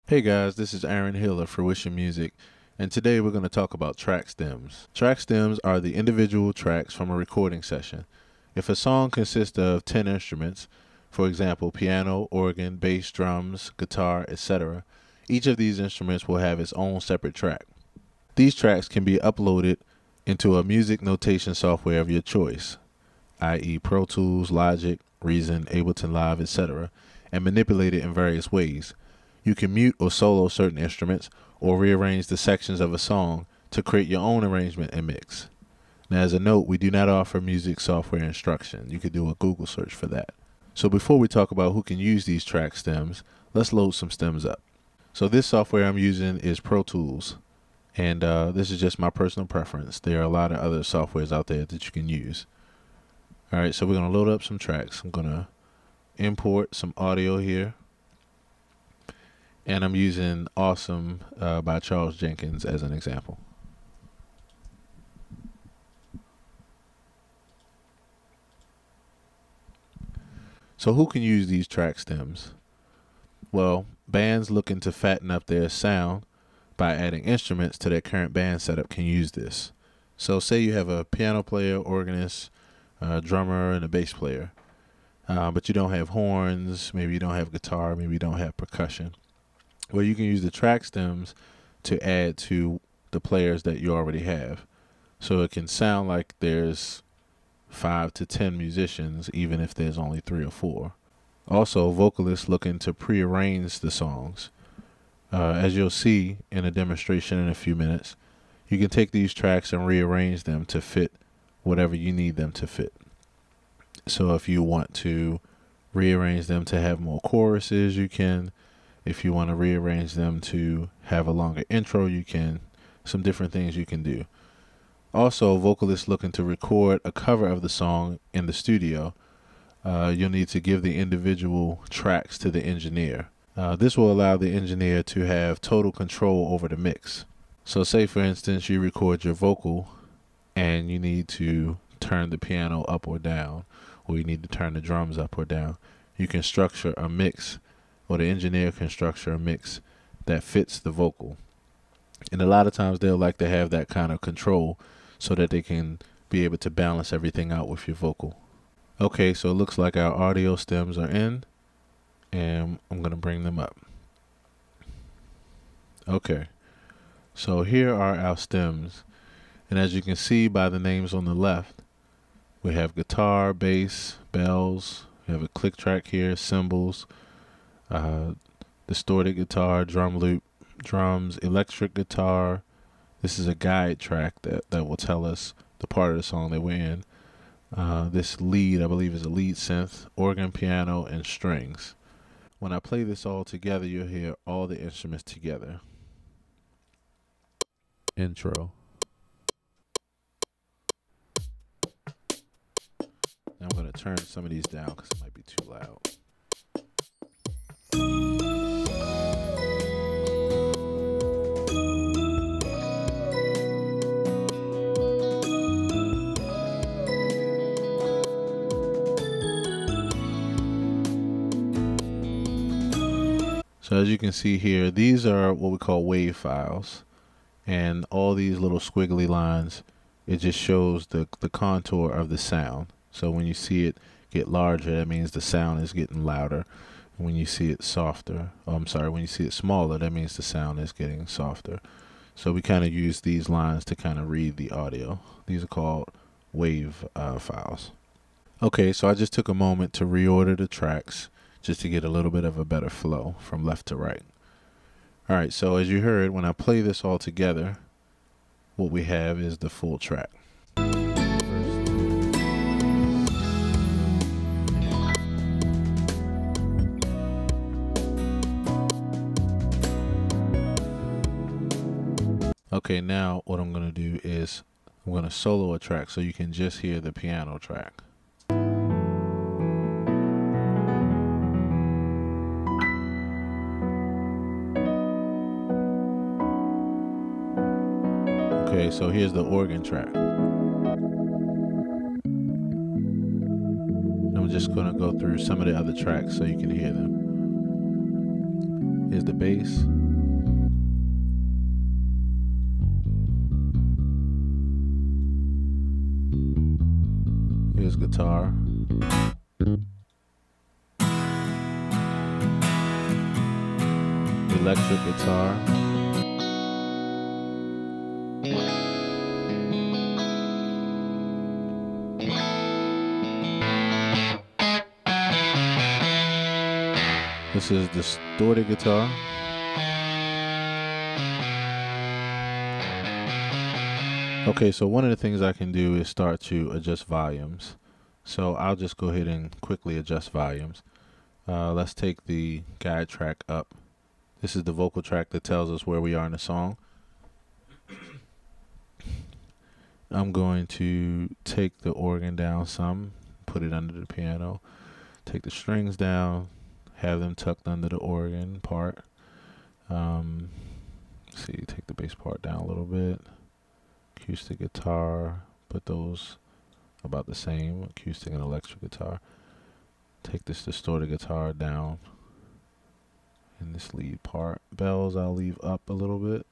Hey guys, this is Aaron Hill of Fruition Music, and today we're going to talk about track stems. Track stems are the individual tracks from a recording session. If a song consists of 10 instruments, for example, piano, organ, bass, drums, guitar, etc., each of these instruments will have its own separate track. These tracks can be uploaded into a music notation software of your choice, i.e. Pro Tools, Logic, Reason, Ableton Live, etc., and manipulated in various ways. You can mute or solo certain instruments or rearrange the sections of a song to create your own arrangement and mix. Now, as a note, we do not offer music software instruction. You could do a Google search for that. So before we talk about who can use these track stems, let's load some stems up. So this software I'm using is Pro Tools, and this is just my personal preference. There are a lot of other softwares out there that you can use. All right, so we're going to load up some tracks. I'm going to import some audio here. And I'm using Awesome by Charles Jenkins as an example. So who can use these track stems? Well, bands looking to fatten up their sound by adding instruments to their current band setup can use this. So say you have a piano player, organist, a drummer, and a bass player, but you don't have horns, maybe you don't have guitar, maybe you don't have percussion. Well, you can use the track stems to add to the players that you already have. So it can sound like there's 5 to 10 musicians, even if there's only 3 or 4. Also, vocalists looking to prearrange the songs. As you'll see in a demonstration in a few minutes, you can take these tracks and rearrange them to fit whatever you need them to fit. So if you want to rearrange them to have more choruses, you can. If you want to rearrange them to have a longer intro, you can. Some different things you can do. Also, vocalists looking to record a cover of the song in the studio, you'll need to give the individual tracks to the engineer. This will allow the engineer to have total control over the mix. So say, for instance, you record your vocal and you need to turn the piano up or down, or you need to turn the drums up or down. You can structure a mix, or the engineer can structure a mix that fits the vocal. And a lot of times they'll like to have that kind of control so that they can be able to balance everything out with your vocal. Okay, so it looks like our audio stems are in, and I'm going to bring them up. Okay, so here are our stems. And as you can see by the names on the left, we have guitar, bass, bells, we have a click track here, cymbals, distorted guitar, drum loop, drums, electric guitar. This is a guide track that will tell us the part of the song that we're in. This lead, I believe, is a lead synth, organ, piano, and strings. When I play this all together, you'll hear all the instruments together. Intro. Now I'm going to turn some of these down because it might be too loud. So as you can see here, these are what we call wave files, and all these little squiggly lines, it just shows the contour of the sound. So when you see it get larger, that means the sound is getting louder. When you see it softer, when you see it smaller, that means the sound is getting softer. So we kind of use these lines to kind of read the audio. These are called wave files. Okay, so I just took a moment to reorder the tracks just to get a little bit of a better flow from left to right. All right, so as you heard, when I play this all together, what we have is the full track. Okay, now what I'm going to do is I'm going to solo a track so you can just hear the piano track. Okay, so here's the organ track. I'm just going to go through some of the other tracks so you can hear them. Here's the bass. Here's guitar. Electric guitar. This is distorted guitar. Okay, so one of the things I can do is start to adjust volumes. So I'll just go ahead and quickly adjust volumes. Let's take the guide track up. This is the vocal track that tells us where we are in the song. I'm going to take the organ down some, put it under the piano, take the strings down, have them tucked under the organ part. See, take the bass part down a little bit. Acoustic guitar, put those about the same, acoustic and electric guitar. Take this distorted guitar down in this lead part. Bells I'll leave up a little bit.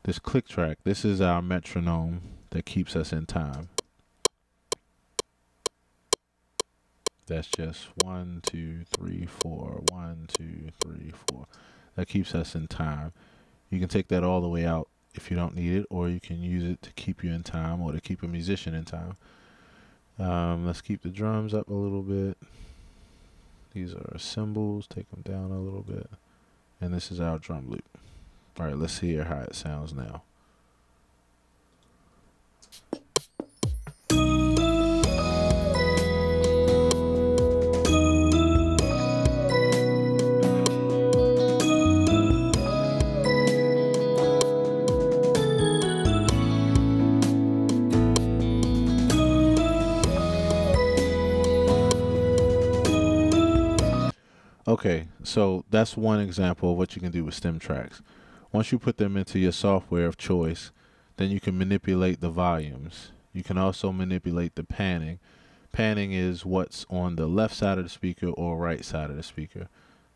This click track, this is our metronome that keeps us in time. That's just 1, 2, 3, 4, 1, 2, 3, 4. That keeps us in time. You can take that all the way out if you don't need it, or you can use it to keep you in time or to keep a musician in time. Let's keep the drums up a little bit. These are our cymbals, take them down a little bit. And this is our drum loop. All right, let's hear how it sounds now. Okay, so that's one example of what you can do with stem tracks. Once you put them into your software of choice, then you can manipulate the volumes. You can also manipulate the panning. Panning is what's on the left side of the speaker or right side of the speaker.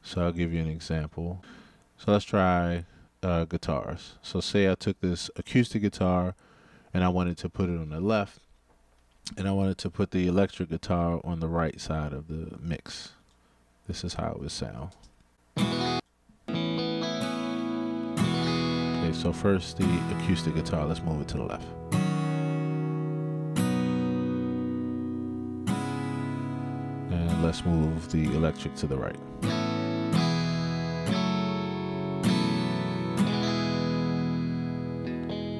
So I'll give you an example. So let's try guitars. So say I took this acoustic guitar and I wanted to put it on the left, and I wanted to put the electric guitar on the right side of the mix. This is how it would sound. Okay, so first the acoustic guitar, let's move it to the left. And let's move the electric to the right.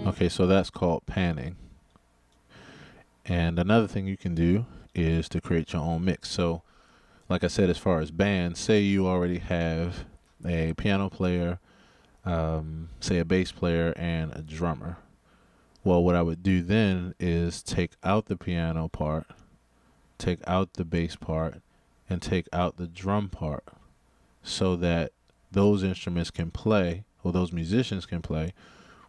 Okay, so that's called panning. And another thing you can do is to create your own mix. So like I said, as far as bands, say you already have a piano player, say a bass player, and a drummer. Well, what I would do then is take out the piano part, take out the bass part, and take out the drum part, so that those instruments can play, or those musicians can play,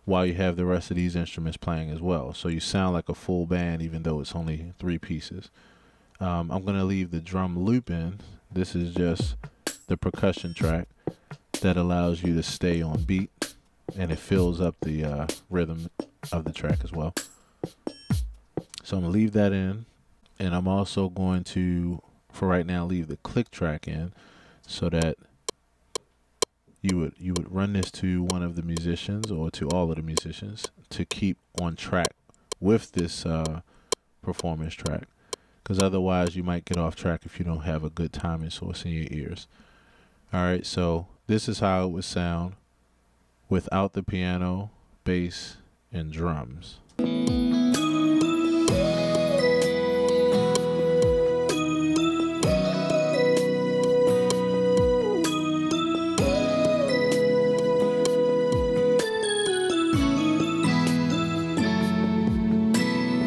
while you have the rest of these instruments playing as well. So you sound like a full band, even though it's only 3 pieces. I'm going to leave the drum loop in. This is just the percussion track that allows you to stay on beat, and it fills up the rhythm of the track as well. So I'm going to leave that in, and I'm also going to, for right now, leave the click track in, so that you would run this to one of the musicians or to all of the musicians to keep on track with this performance track. Because otherwise you might get off track if you don't have a good timing source in your ears. Alright, so this is how it would sound without the piano, bass, and drums.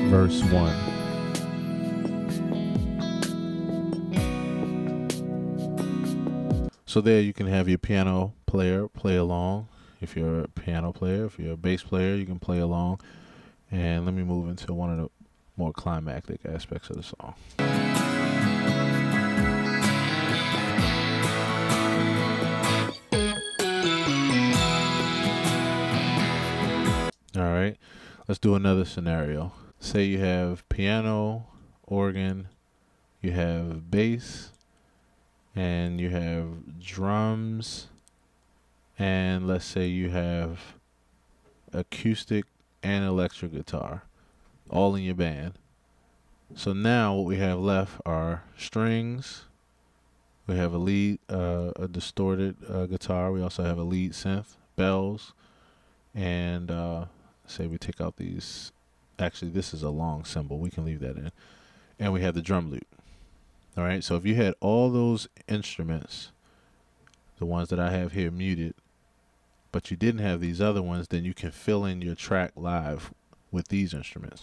Verse 1. So there you can have your piano player play along. If you're a piano player, if you're a bass player, you can play along. And let me move into one of the more climactic aspects of the song. Let's do another scenario. Say you have piano, organ, you have bass, and you have drums, and let's say you have acoustic and electric guitar, all in your band. So now what we have left are strings. We have a lead, a distorted guitar. We also have a lead synth, bells, and say we take out these. Actually, this is a long cymbal. We can leave that in. And we have the drum loop. All right. So if you had all those instruments, the ones that I have here muted, but you didn't have these other ones, then you can fill in your track live with these instruments.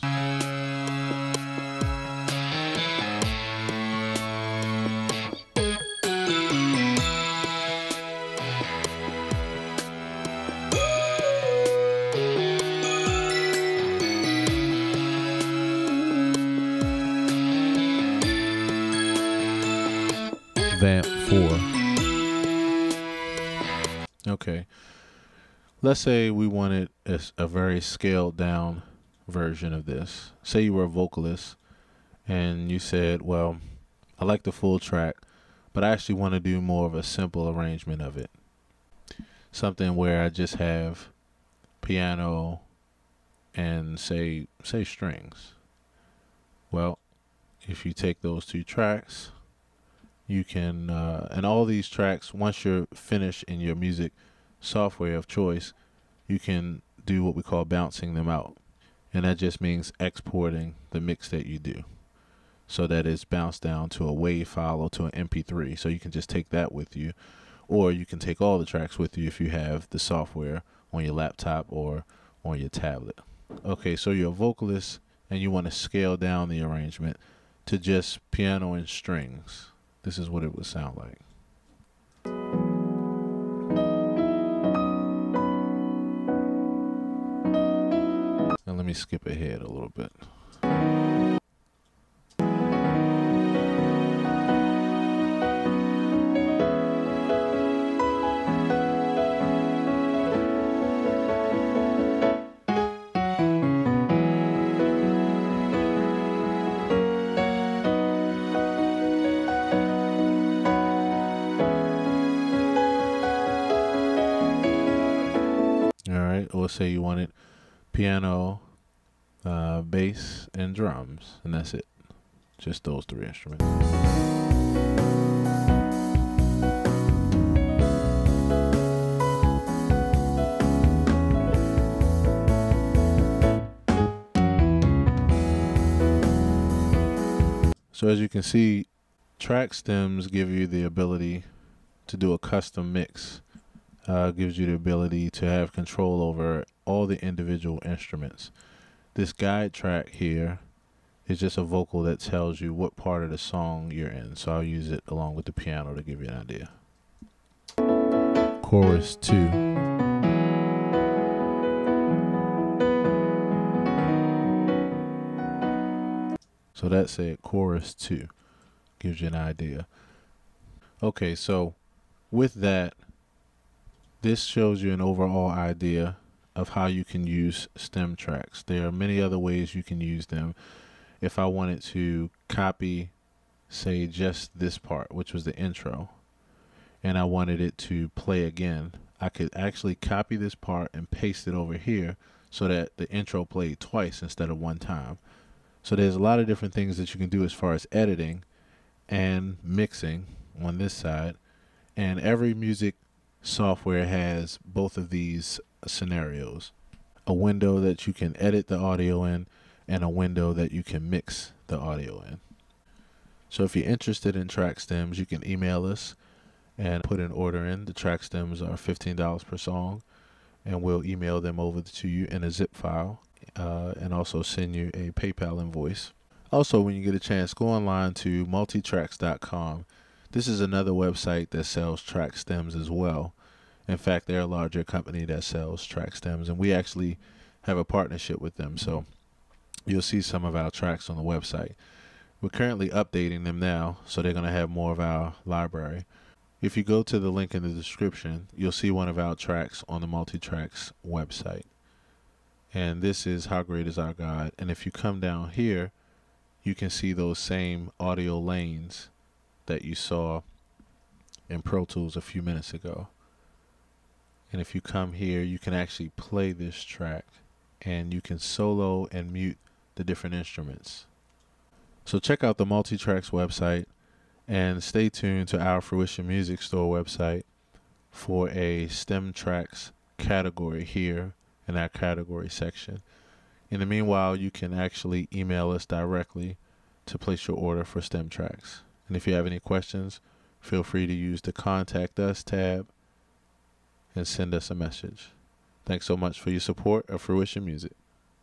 Vamp 4. Okay. Let's say we wanted a very scaled down version of this. Say you were a vocalist and you said, well, I like the full track, but I actually want to do more of a simple arrangement of it. Something where I just have piano and say strings. Well, if you take those two tracks, you can, and all these tracks, once you're finished in your music software of choice, you can do what we call bouncing them out. And that just means exporting the mix that you do so that it's bounced down to a WAV file or to an MP3. So you can just take that with you, or you can take all the tracks with you if you have the software on your laptop or on your tablet. Okay, so you're a vocalist and you want to scale down the arrangement to just piano and strings. This is what it would sound like. Now let me skip ahead a little bit. Or say you wanted piano, bass, and drums, and that's it. Just those three instruments. So as you can see, track stems give you the ability to do a custom mix. Gives you the ability to have control over all the individual instruments. This guide track here is just a vocal that tells you what part of the song you're in. So I'll use it along with the piano to give you an idea. Chorus 2. So that's it, chorus 2. Gives you an idea. Okay, so with that, this shows you an overall idea of how you can use stem tracks. There are many other ways you can use them. If I wanted to copy, say, just this part, which was the intro, and I wanted it to play again, I could actually copy this part and paste it over here so that the intro played twice instead of one time. So there's a lot of different things that you can do as far as editing and mixing on this side. And every music software has both of these scenarios. A window that you can edit the audio in and a window that you can mix the audio in. So if you're interested in track stems, you can email us and put an order in. The track stems are $15 per song, and we'll email them over to you in a zip file and also send you a PayPal invoice. Also, when you get a chance, go online to multitracks.com. This is another website that sells track stems as well. In fact, they're a larger company that sells track stems, and we actually have a partnership with them. So you'll see some of our tracks on the website. We're currently updating them now, so they're going to have more of our library. If you go to the link in the description, you'll see one of our tracks on the Multitracks website. And this is How Great Is Our God. And if you come down here, you can see those same audio lanes that you saw in Pro Tools a few minutes ago. And if you come here, you can actually play this track, and you can solo and mute the different instruments. So check out the Multitracks website, and stay tuned to our Fruition Music Store website for a STEM tracks category here in our category section. In the meanwhile, you can actually email us directly to place your order for STEM tracks. And if you have any questions, feel free to use the Contact Us tab and send us a message. Thanks so much for your support of Fruition Music.